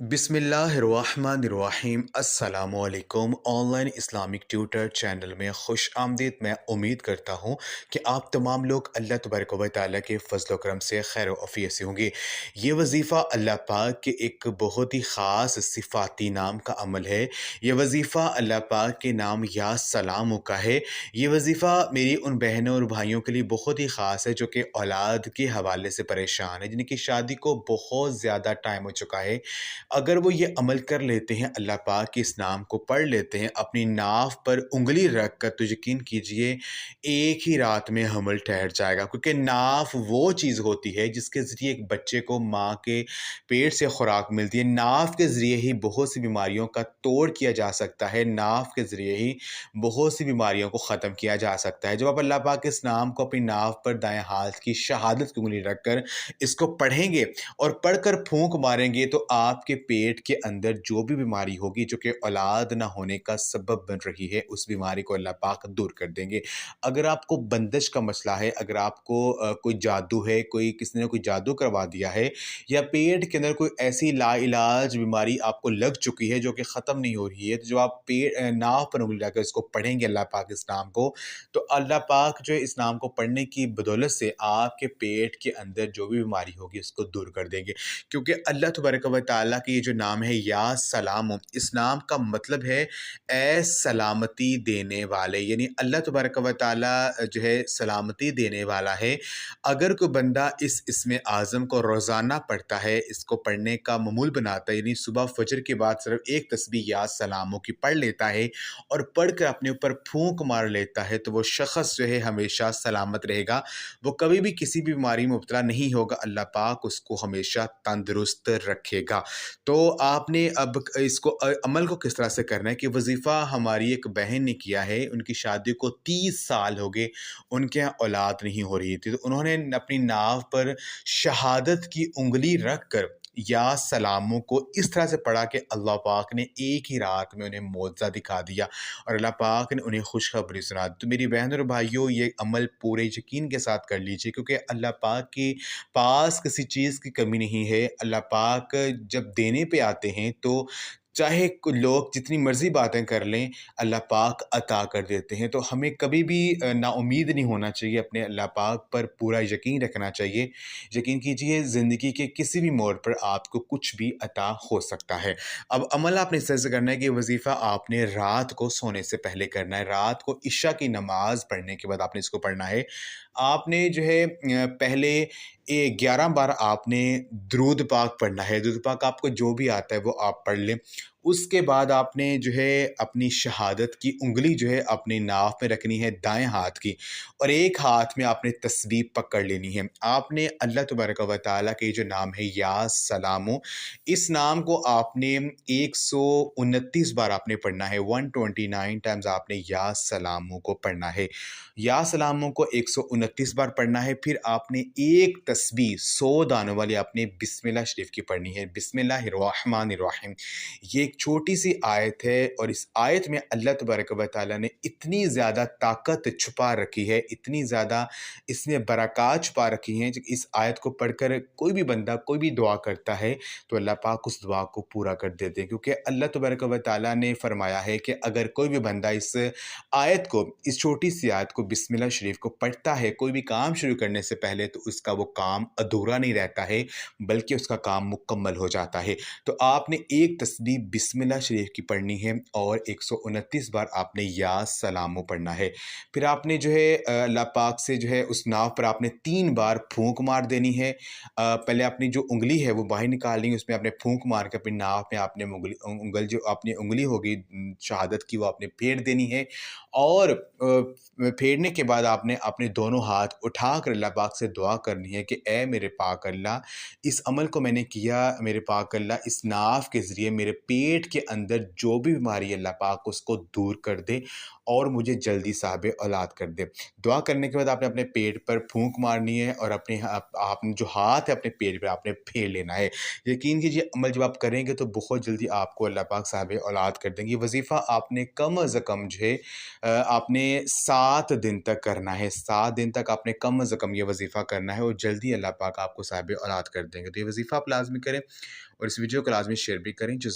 बिस्मिल्लाहिर्रहमानिर्रहीम अस्सलामुअलैकुम। Online Islamic tutor channel में खुश आमदीद। मैं उम्मीद करता हूँ कि आप तमाम लोग अल्लाह तबारक व तआला के फ़ज़ल व करम से खैर आफ़ियत से होंगे। ये वज़ीफ़ा अल्लाह पाक के एक बहुत ही ख़ास सिफ़ाती नाम का अमल है। ये वज़ीफ़ा अल्लाह पाक के नाम या सलाम का है। ये वज़ीफ़ा मेरी उन बहनों और भाइयों के लिए बहुत ही ख़ास है जो कि औलाद के हवाले से परेशान है, जिनकी शादी को बहुत ज़्यादा टाइम हो चुका है। अगर वो ये अमल कर लेते हैं, अल्लाह पाक के इस नाम को पढ़ लेते हैं, अपनी नाव पर उँगली रख कर, तो यकीन कीजिए एक ही रात में हमल ठहर जाएगा। क्योंकि नाव वो चीज़ होती है जिसके ज़रिए एक बच्चे को माँ के पेट से खुराक मिलती है। नाव के ज़रिए ही बहुत सी बीमारियों का तोड़ किया जा सकता है। नाव के ज़रिए ही बहुत सी बीमारियों को ख़त्म किया जा सकता है। जब आप अल्लाह पाक के इस नाम को अपनी नाव पर दाएँ हाथ की शहादत की उँगली रख कर इसको पढ़ेंगे और पढ़कर फूँक मारेंगे, तो आपके पेट के अंदर जो भी बीमारी होगी जो कि औलाद ना होने का सबब बन रही है, उस बीमारी को अल्लाह पाक दूर कर देंगे। अगर आपको बंदिश का मसला है, अगर आपको कोई जादू है, कोई किसी ने कोई जादू करवा दिया है, या पेट के अंदर कोई ऐसी लाइलाज बीमारी आपको लग चुकी है जो कि ख़त्म नहीं हो रही है, तो जो आप नाव पर उँगली लगाकर इसको पढ़ेंगे अल्लाह पाक इस नाम को, तो अल्लाह पाक जो है इस नाम को पढ़ने की बदौलत से आपके पेट के अंदर जो भी बीमारी होगी उसको दूर कर देंगे। क्योंकि अल्लाह तबारक व तआला का ये जो नाम है या सलाम, इस नाम का मतलब है ए सलामती देने वाले, यानी अल्लाह तबारक व तआला जो है सलामती देने वाला है। अगर कोई बंदा इस इसमें आज़म को रोज़ाना पढ़ता है, इसको पढ़ने का मामूल बनाता है, यानी सुबह फजर के बाद सिर्फ एक तस्बीह या सलामों की पढ़ लेता है और पढ़ कर अपने ऊपर फूंक मार लेता है, तो वो शख्स जो है हमेशा सलामत रहेगा। वो कभी भी किसी भी बीमारी में मुब्तला नहीं होगा। अल्लाह पाक उसको हमेशा तंदुरुस्त रखेगा। तो आपने अब इसको अमल को किस तरह से करना है कि वज़ीफ़ा हमारी एक बहन ने किया है, उनकी शादी को 30 साल हो गए, उनके यहाँ औलाद नहीं हो रही थी, तो उन्होंने अपनी नाव पर शहादत की उँगली रख कर या सलामों को इस तरह से पढ़ा कि अल्लाह पाक ने एक ही रात में उन्हें मौज़ा दिखा दिया और अल्लाह पाक ने उन्हें खुशखबरी सुना दी। तो मेरी बहन और भाइयों, ये अमल पूरे यकीन के साथ कर लीजिए, क्योंकि अल्लाह पाक के पास किसी चीज़ की कमी नहीं है। अल्लाह पाक जब देने पे आते हैं, तो चाहे लोग जितनी मर्ज़ी बातें कर लें, अल्लाह पाक अता कर देते हैं। तो हमें कभी भी नाउम्मीद नहीं होना चाहिए, अपने अल्लाह पाक पर पूरा यकीन रखना चाहिए। यकीन कीजिए ज़िंदगी के किसी भी मोड़ पर आपको कुछ भी अता हो सकता है। अब अमल आपने इस तरह से करना है कि वज़ीफ़ा आपने रात को सोने से पहले करना है। रात को इशा की नमाज़ पढ़ने के बाद आपने इसको पढ़ना है। आपने जो है पहले 11 बार आपने दुरूद पाक पढ़ना है। दुरूद पाक आपको जो भी आता है वो आप पढ़ लें। उसके बाद आपने जो है अपनी शहादत की उँगली जो है अपनी नाव में रखनी है दाएँ हाथ की, और एक हाथ में आपने तस्बीह पकड़ लेनी है। आपने अल्लाह तबारक व तआला के जो नाम है या सलामु, इस नाम को आपने 129 बार आपने पढ़ना है। 129 टाइम्स आपने या सलामु को पढ़ना है। या सलामों को 129 बार पढ़ना है। फिर आपने एक तस्बीह 100 दानों वाली आपने बिस्मिल्लाह शरीफ की पढ़नी है। बिस्मिल्लाहिर्रहमानिर्रहीम। ये एक छोटी-सी आयत है और इस आयत में अल्लाह तबारक व तआला ने इतनी ज़्यादा ताकत छुपा रखी है, इतनी ज़्यादा इसमें बरक़ात छुपा रखी हैं, इस आयत को पढ़कर कोई भी बंदा कोई भी दुआ करता है, तो अल्लाह पाक उस दुआ को पूरा कर देते हैं। क्योंकि अल्लाह तबारक व तआला ने फ़रमाया है कि अगर कोई भी बंदा इस आयत को, इस छोटी-सी आयत को, बिस्मिल्लाह शरीफ को पढ़ता है कोई भी काम शुरू करने से पहले, तो उसका वो काम अधूरा नहीं रहता है, बल्कि उसका काम मुकम्मल हो जाता है। तो आपने एक तस्बीह बिस्मिल्लाह शरीफ की पढ़नी है और 129 बार आपने या सलामो पढ़ना है। फिर आपने जो है अल्लाह पाक से जो है उस नाव पर आपने 3 बार फूंक मार देनी है। पहले अपनी जो उँगली है वो बाहर निकालनी है, उसमें आपने फूंक मार के अपनी नाव में आपने उँगल जो अपनी उँगली होगी शहादत की, वो आपने फेर देनी है। और फेरने के बाद आपने अपने दोनों हाथ उठाकर अल्लाह पाक से दुआ करनी है कि ए मेरे पाक अल्लाह, इस अमल को मैंने किया, मेरे पाक अल्लाह, इस नाव के ज़रिए मेरे पेट पेट के अंदर जो भी बीमारी है अल्लाह पाक उसको दूर कर दे और मुझे जल्दी साहिब औलाद कर दे। दुआ करने के बाद आपने अपने पेट पर फूँक मारनी है और अपने आपने जो हाथ है अपने पेट पे आपने फेर लेना है। यकीन कीजिए अमल जब आप करेंगे तो बहुत जल्दी आपको अल्लाह पाक साहिब औलाद कर देंगे। ये वज़ीफ़ा आपने कम अज़ कम जो है आपने 7 दिन तक करना है। 7 दिन तक आपने कम अज़ कम ये वज़ीफ़ा करना है और जल्दी अल्लाह पाक आपको साहिब औलाद कर देंगे। तो ये वज़ीफ़ा आप लाज़मी करें और इस वीडियो को लाज़मी शेयर भी करें। जज़